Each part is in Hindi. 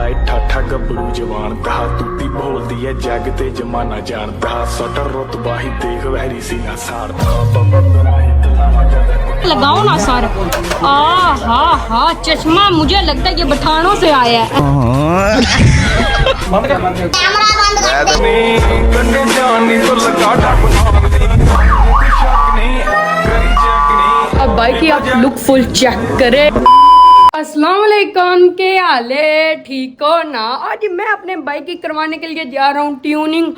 ਏ ਠਾਠਾ ਗੱਭਰੂ ਜਵਾਨ ਦਾ ਤੂਤੀ ਬੋਲਦੀ ਏ ਜੱਗ ਤੇ ਜਮਾਨਾ ਜਾਣਦਾ ਸਟਰ ਰੁਤਬਾ ਹੀ ਦੇਖ ਵਹਿਰੀ ਸੀਨਾ ਸਾੜਦਾ ਬੰਬਾ ਬਰਾਹੀ लगाओ ना सर हा चश्मा मुझे लगता है ये बठानों से आया है। अब भाई की आप लुक फुल चेक करें। अस्सलाम वालेकुम, के हाल है, ठीक हो ना। आज मैं अपने बाइक की करवाने के लिए जा रहा हूँ ट्यूनिंग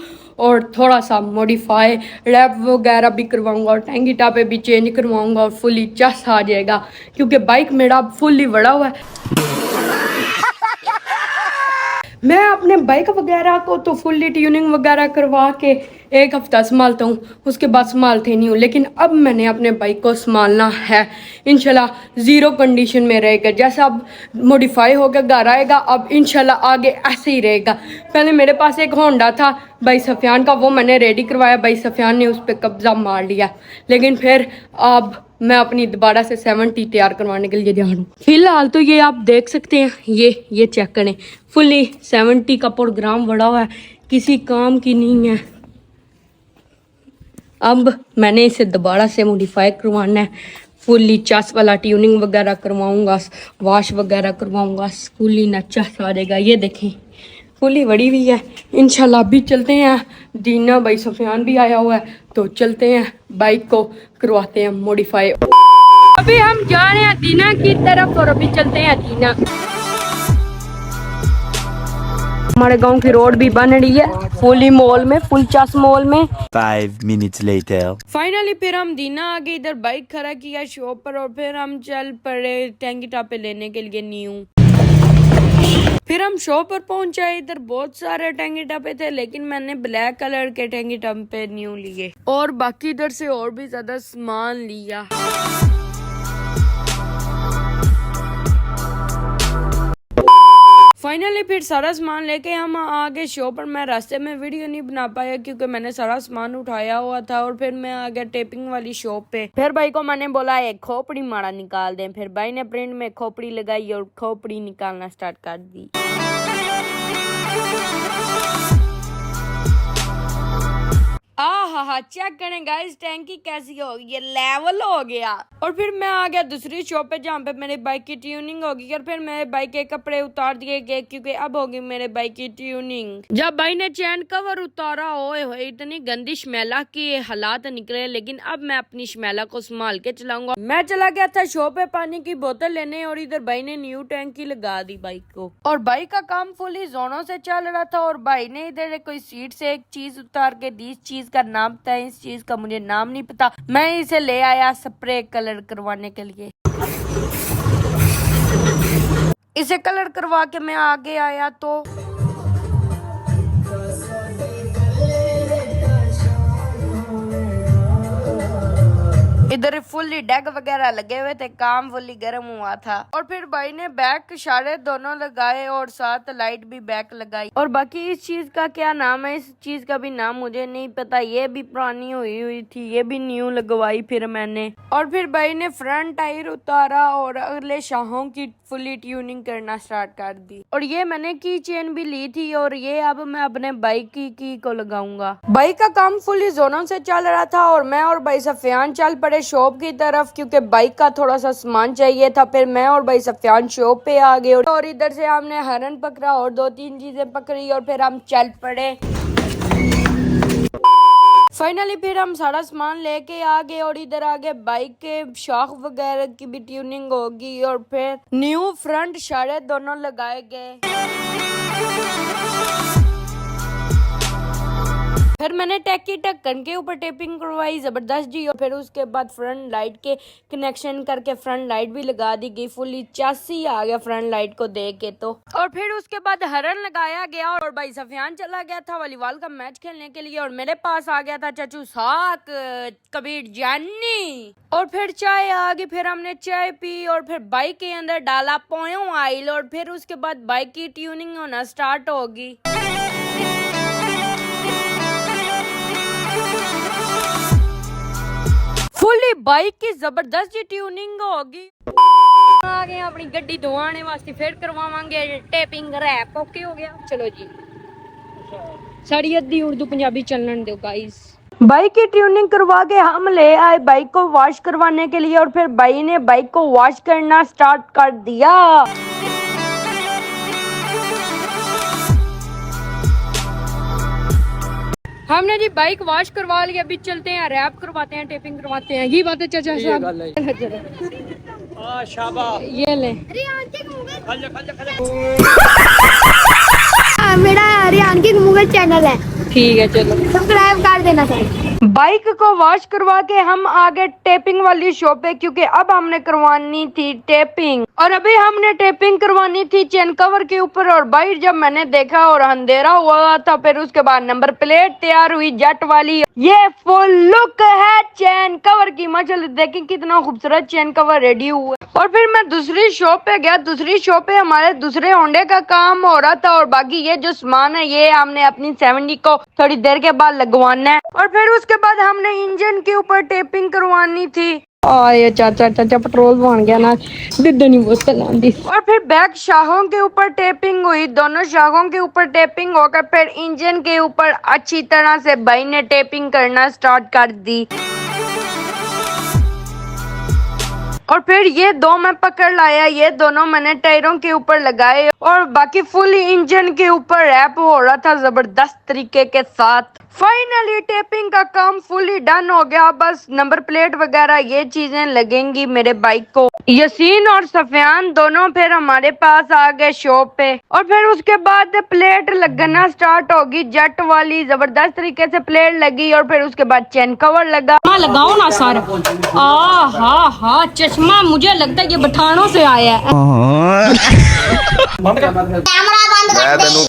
और थोड़ा सा मॉडिफाई, रैप वगैरह भी करवाऊंगा और टैंकी टापे भी चेंज करवाऊंगा और फुली चस आ जाएगा क्योंकि बाइक मेरा फुली बड़ा हुआ है। मैं अपने बाइक वगैरह को तो फुल्ली ट्यूनिंग वगैरह करवा के एक हफ्ता संभालता हूँ, उसके बाद संभालते नहीं हूँ। लेकिन अब मैंने अपने बाइक को संभालना है, इंशाल्लाह ज़ीरो कंडीशन में रहेगा। जैसा अब मॉडिफाई होकर घर आएगा अब इंशाल्लाह आगे ऐसे ही रहेगा। पहले मेरे पास एक होंडा था भाई सफ़ियान का, वो मैंने रेडी करवाया, भाई सफ़ियान ने उस पर कब्ज़ा मार लिया। लेकिन फिर अब मैं अपनी दोबारा से 70 तैयार करवाने के लिए जा रहा हूँ। फिलहाल तो ये आप देख सकते हैं, ये चेक करें, फुली 70 का प्रोग्राम बड़ा हुआ है, किसी काम की नहीं है। अब मैंने इसे दोबारा से मॉडिफाई करवाना है, फुली चस वाला ट्यूनिंग वगैरह करवाऊंगा, वॉश वगैरह करवाऊंगा, फुली नचा आ जाएगा। ये देखें फुली बड़ी हुई है। इंशाल्लाह अभी चलते हैं, दीना भाई सफियान भी आया हुआ है तो चलते हैं बाइक को करवाते हैं मॉडिफाई। अभी हम जा रहे हैं दीना की तरफ और अभी चलते हैं दीना। हमारे गांव की रोड भी बन रही है फुली मॉल में, फुल चस मॉल में। 5 minutes later. फाइनली फिर हम दीना आगे इधर बाइक खड़ा किया शॉप पर और फिर हम चल पड़े टैंकी टापे लेने के लिए न्यू। फिर हम शॉप पर पहुंचे, इधर बहुत सारे टैंकी टापे थे लेकिन मैंने ब्लैक कलर के टैंकी टापे न्यू लिए और बाकी इधर से और भी ज्यादा सामान लिया। फाइनली फिर सारा सामान लेके हम आगे शॉप पर। मैं रास्ते में वीडियो नहीं बना पाया क्योंकि मैंने सारा सामान उठाया हुआ था और फिर मैं आ गया टेपिंग वाली शॉप पे। फिर भाई को मैंने बोला एक खोपड़ी माड़ा निकाल दें, फिर भाई ने प्रिंट में खोपड़ी लगाई और खोपड़ी निकालना स्टार्ट कर दी। हाँ चेक करें गाइस टैंकी कैसी हो गई है, लेवल हो गया। और फिर मैं आ गया दूसरी शॉप पे जहाँ पे मेरे बाइक की ट्यूनिंग होगी और फिर मेरे बाइक के कपड़े उतार दिए गए क्योंकि अब होगी मेरे बाइक की ट्यूनिंग। जब भाई ने चैन कवर उतारा ओए इतनी गंदी स्मेला की हालात निकले, लेकिन अब मैं अपनी स्मेला को संभाल के चलाऊंगा। मैं चला गया था शॉप पे पानी की बोतल लेने और इधर भाई ने न्यू टैंकी लगा दी बाइक को और बाइक का काम फुली जोनों से चल रहा था और भाई ने इधर कोई सीट से एक चीज उतार के दी। इस चीज का नाम था, इस चीज का मुझे नाम नहीं पता। मैं इसे ले आया स्प्रे कलर करवाने के लिए। इसे कलर करवा के मैं आगे आया तो इधर फुल्ली डेग वगैरह लगे हुए थे, काम फुल्ली गर्म हुआ था। और फिर भाई ने बैक इशारे दोनों लगाए और साथ लाइट भी बैक लगाई। और बाकी इस चीज का क्या नाम है, इस चीज का भी नाम मुझे नहीं पता, ये भी पुरानी हुई थी, ये भी न्यू लगवाई फिर मैंने। और फिर भाई ने फ्रंट टायर उतारा और अगले शाहों की फुल्ली ट्यूनिंग करना स्टार्ट कर दी। और ये मैंने की चेन भी ली थी और ये अब मैं अपने बाइक की को लगाऊंगा। बाइक का काम फुल्ली जोनों से चल रहा था और मैं और भाई सफियान चल पड़े शॉप की तरफ क्योंकि बाइक का थोड़ा सा सामान चाहिए था। फिर मैं और भाई सफियान शॉप पे आ गए और इधर से हमने हरन पकड़ा और 2-3 चीजें पकड़ी और फिर हम चल पड़े। फाइनली फिर हम सारा सामान लेके आ गए और इधर आगे बाइक के शॉक वगैरह की भी ट्यूनिंग होगी और फिर न्यू फ्रंट इशारे दोनों लगाए गए। फिर मैंने टैकी ढक्कन के ऊपर टेपिंग करवाई जबरदस्त जी और फिर उसके बाद फ्रंट लाइट के कनेक्शन करके फ्रंट लाइट भी लगा दी गई। फुली चस्सी आ गया फ्रंट लाइट को देख के तो। और फिर उसके बाद हरन लगाया गया और भाई सफियान चला गया था वॉलीबॉल का मैच खेलने के लिए और मेरे पास आ गया था चाचू साक कबीर जानी। और फिर चाय आ गई, फिर हमने चाय पी और फिर बाइक के अंदर डाला पोयो ऑयल और फिर उसके बाद बाइक की ट्यूनिंग होना स्टार्ट होगी। फुल्ली बाइक की जबरदस्त ट्यूनिंग होगी। गए हैं अपनी गड्डी धोने वास्ते, फिर करवावांगे टेपिंग रैप। ओके हो गया, चलो जी। साड़ी अद्धी उर्दू पंजाबी चलने दो गाइस। बाइक की ट्यूनिंग करवा के हम ले आए बाइक को वॉश करवाने के लिए, और फिर भाई ने बाइक को वॉश करना स्टार्ट कर दिया। हमने जी बाइक वॉश करवा ली, अभी चलते हैं रैप करवाते हैं, टेपिंग करवाते हैं। ये बात है चाचा साहब। ये ले मेरा रियान की मुगल चैनल है, ठीक है, चलो सब्सक्राइब कर देना सर। बाइक को वॉश करवा के हम आगे टेपिंग वाली शॉप पे, क्योंकि अब हमने करवानी थी टेपिंग। और अभी हमने टेपिंग करवानी थी चेन कवर के ऊपर। और भाई जब मैंने देखा और अंधेरा हुआ था, फिर उसके बाद नंबर प्लेट तैयार हुई जट वाली। ये फुल लुक है चेन कवर की, माशाल्लाह देखें कितना खूबसूरत चेन कवर रेडी हुआ। और फिर मैं दूसरी शॉप पे गया, दूसरी शॉप पे हमारे दूसरे होंडे का काम हो रहा था। और बाकी ये जो सामान है ये हमने अपनी 70 को थोड़ी देर के बाद लगवाना है। और फिर उसके बाद हमने इंजन के ऊपर टेपिंग करवानी थी। ये चाचा पेट्रोल बन गया ना, नहीं बोतल आंदी। और फिर बैक शाखों के ऊपर टेपिंग हुई, दोनों शाखों के ऊपर टेपिंग होकर फिर इंजन के ऊपर अच्छी तरह से भाई ने टेपिंग करना स्टार्ट कर दी। और फिर ये दो मैं पकड़ लाया, ये दोनों मैंने टायरों के ऊपर लगाए। और बाकी फुल इंजन के ऊपर रैप हो रहा था जबरदस्त तरीके के साथ। फाइनली टेपिंग का काम फुली डन हो गया, बस नंबर प्लेट वगैरह ये चीजें लगेंगी मेरे बाइक को। यसीन और सफियान दोनों फिर हमारे पास आ गए शॉप पे। और फिर उसके बाद प्लेट लगना स्टार्ट होगी जट वाली, जबरदस्त तरीके से प्लेट लगी। और फिर उसके बाद चेन कवर लगा। लगाओ ना सर, हाँ चश्मा मुझे लगता है ये बठानों से आया है।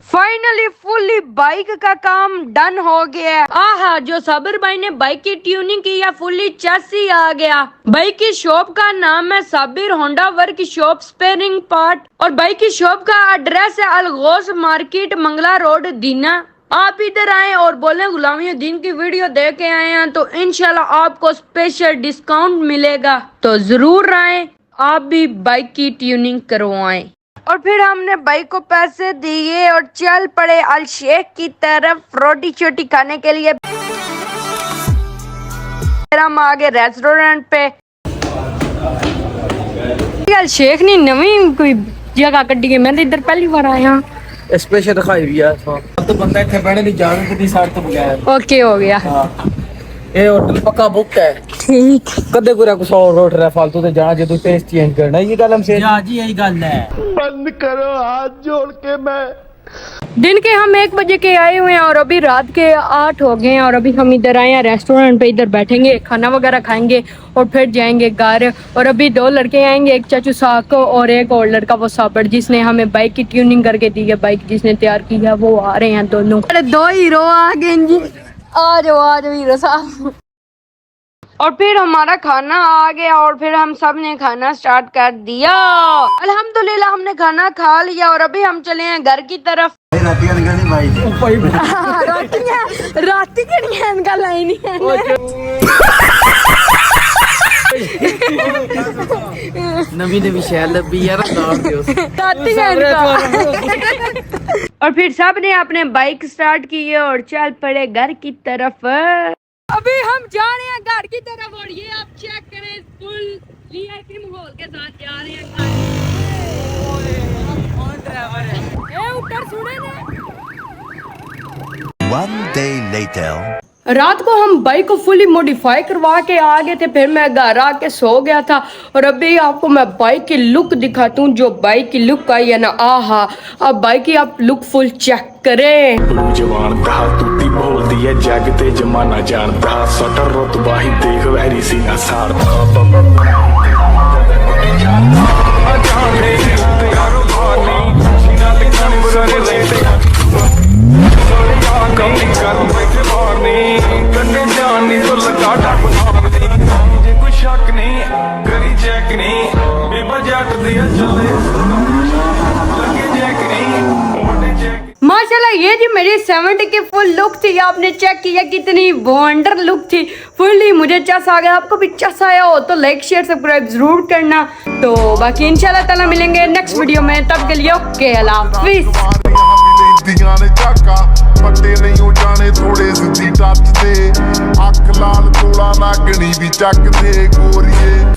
फाइनली फुली बाइक का काम डन हो गया। आहा, जो साबिर भाई ने बाइक की ट्यूनिंग की है, फुली चेसी आ गया। बाइक की शॉप का नाम है Sabir Honda work shop sparing part. और बाइक की शॉप का एड्रेस है अलगोस मार्केट, मंगला रोड, दीना। आप इधर आए और बोले गुलामुद्दीन की वीडियो देख के आए हैं तो इंशाल्लाह आपको स्पेशल डिस्काउंट मिलेगा, तो जरूर आए, आप भी बाइक की ट्यूनिंग करवाएं। और फिर हमने बाइक को पैसे दिए और चल पड़े अल शेख की तरफ रोटी चोटी खाने के लिए। फिर हम आ गए रेस्टोरेंट पे। अल शेख ने नवी कोई जगह कड्डी है, मैं तो इधर पहली बार आया। स्पेशल दिखाई हुई है तो बंदा इतने बैठने की इजाजत दी साइड तो गया। ओके हो गया, ये होटल पक्का बुक है। ठीक कदे कोई कुछ और रोट रहा फालतू ते जाना, जो टेस्ट चेंज करना, ये गल हम से जी यही गल है। बंद करो हाथ जोड़ के। मैं दिन के हम 1 बजे के आए हुए हैं और अभी रात के 8 हो गए हैं। और अभी हम इधर आए हैं रेस्टोरेंट पे, इधर बैठेंगे, खाना वगैरह खाएंगे और फिर जाएंगे घर। और अभी 2 लड़के आएंगे, एक चाचू साको और एक और लड़का वो साबर, जिसने हमें बाइक की ट्यूनिंग करके दी है। बाइक जिसने तैयार की है वो आ रहे हैं दोनों। अरे 2 हीरो आ गए जी, आ जाओ हीरो साहब। और फिर हमारा खाना आ गया और फिर हम सब ने खाना स्टार्ट कर दिया। अल्हम्दुलिल्लाह हमने खाना खा लिया और अभी हम चले हैं घर की तरफ। राती इनका लाइन है। नवी शैल लब्बी यार और फिर सब ने अपने बाइक स्टार्ट की और चल पड़े घर की तरफ। अभी हम जा रहे हैं घर की तरफ और ये आप चेक करें, फुल वीआईपी माहौल के साथ जा रहे हैं घर। ऊपर सुने ना। One day later. रात को हम बाइक को फुली मॉडिफाई करवा के आ गए थे, फिर मैं घर आके सो गया था। और अभी आपको मैं बाइक की लुक दिखाता हूँ, जो बाइक की लुक आई है ना, आहा। अब बाइक की आप लुक फुल चेक करें। बड़ू जवान दा तूती बोलदी है जग ते जमाना जानदा, सटर रुतबाही देख वहरी सीना साड़दा। माशाल्लाह ये जी मेरी 70 की फुल लुक थी। आपने चेक किया कितनी वंडर लुक थी। फुल्ली मुझे चस आ गया। आपको भी चस आया हो तो लाइक शेयर सब्सक्राइब जरूर करना। तो बाकी इंशाल्लाह ताला मिलेंगे नेक्स्ट वीडियो में, तब के लिए ओके अल्लाह हाफिज़। पट्टे नहीं हो जाने थोड़े सिद्धि टच दे, अख लाल तोला नागनी भी चक दे गोरीए।